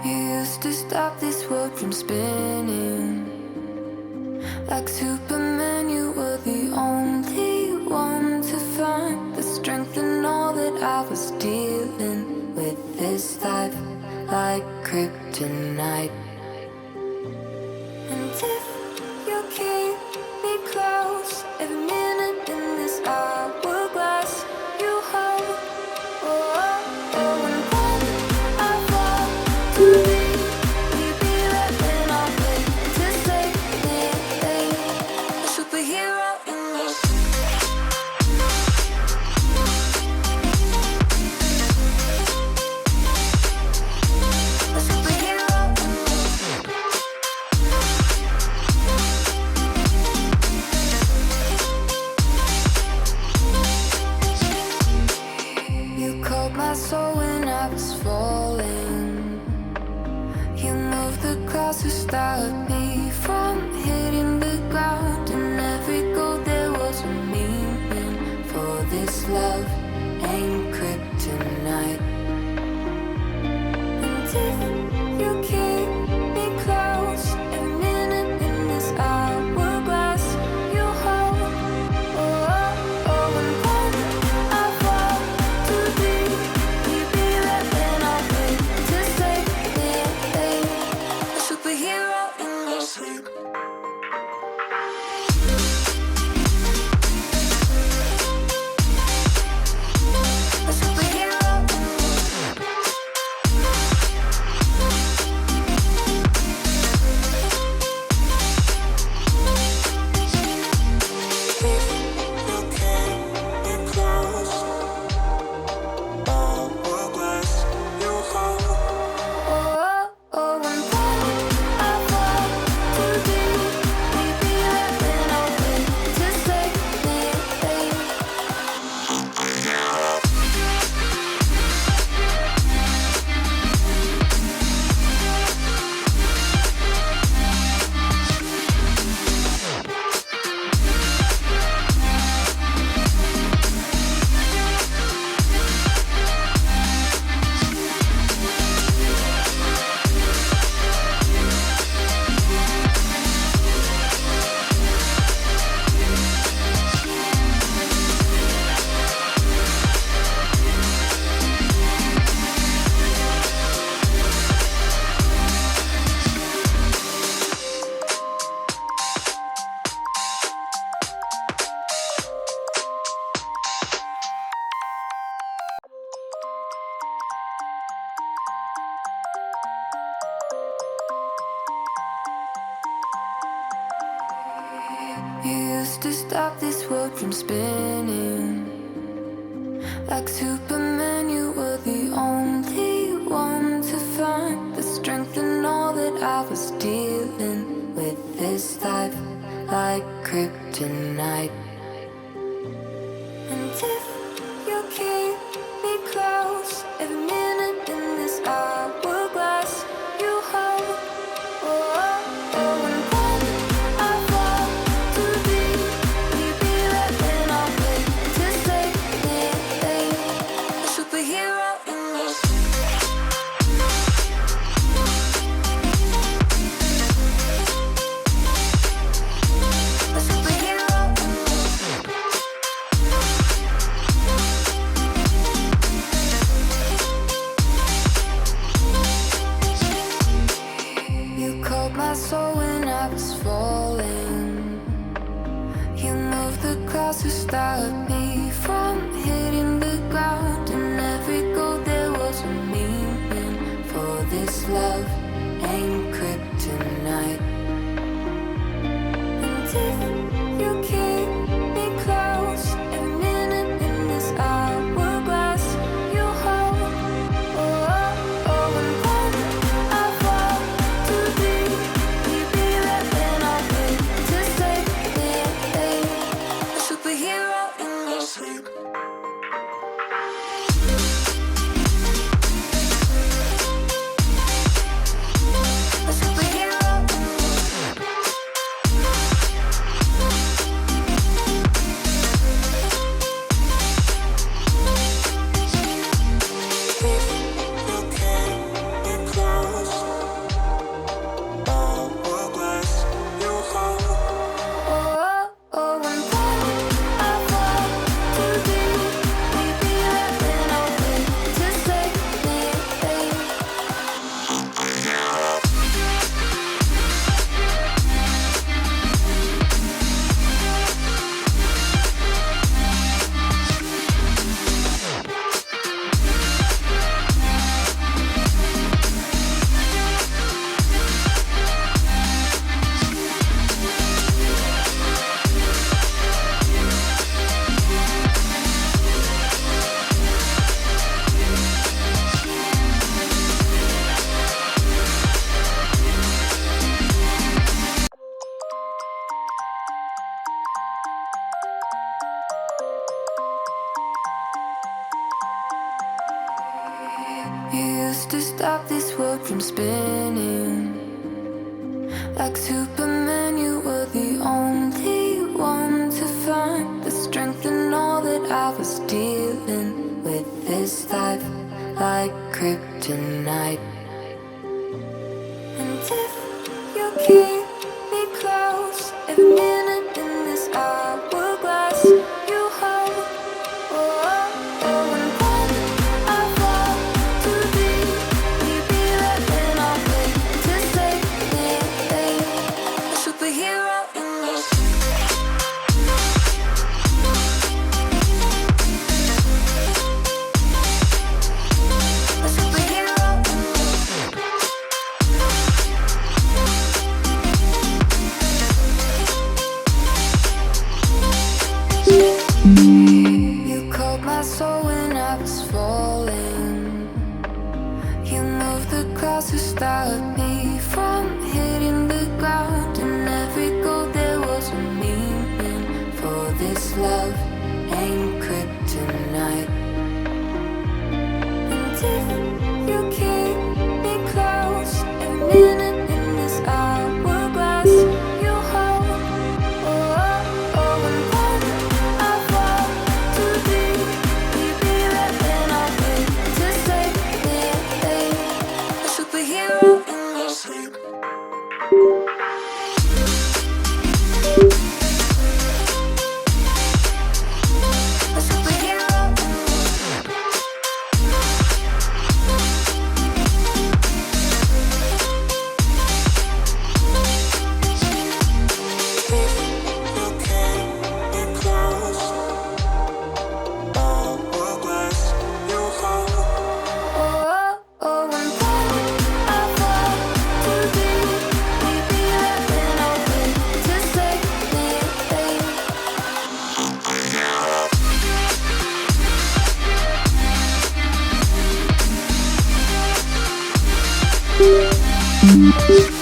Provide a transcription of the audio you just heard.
You used to stop this world from spinning. Like Superman, you were the only one to find the strength in all that I was dealing with. This life like kryptonite. And if you keep me close, every minute in this hourglass you hold. Oh, oh, oh, and when I fall to leave, will you be there when I'm waiting to save me? A superhero in me. A superhero in me. You called my soul when I was falling. You moved the clouds to stop me from hitting the ground. In every goal there was a meaning. For this love ain't kryptonite. And if you keep me close, every minute in this hourglass you hold. Oh, oh, oh, and when I fall to leave, will you be there when I'm waiting to save me? A superhero in me. A superhero in me. Oh, oh, and when I fall to leave, will you be there when I'm waiting to save me? You used to stop this world from spinning. Like Superman, you were the only one to find the strength in all that I was dealing with. This life like kryptonite. And if you keep me close, every minute in this hourglass you hold. Oh, oh, oh, and when I fall to leave, will you be there when I'm waiting to save me? A superhero in me. A superhero in me. You called my soul when I was falling. You moved the clouds to stop me from hitting the ground. In every goal there was a meaning. For this love ain't kryptonite. And if you keep me close, every minute in this hourglass you hold. Oh, oh, oh, and when I fall to leave, will you be there when I'm waiting to save me? A superhero in me. A superhero in me. stop this world from spinning. Like Superman, you were the only one to find the strength in all that I was dealing with. This life like kryptonite. And if you keep me close, every minute in this hourglass you hold. Oh, oh, oh, and when I fall too deep, we'd be letting our way to save me, a superhero in your a superhero in you called my soul when I was falling. You moved the clouds to stop me from hitting the ground. In every goal there was a meaning, for this love ain't kryptonite. And if you keep me close, every minute in this hourglass you hold. Oh, oh, oh, and when I fall too deep, we'd be letting our way to save me, a superhero in your sleep. A superhero in your sleep. Oh, oh, oh, and when I fall too deep, we'd be letting our way to save me, a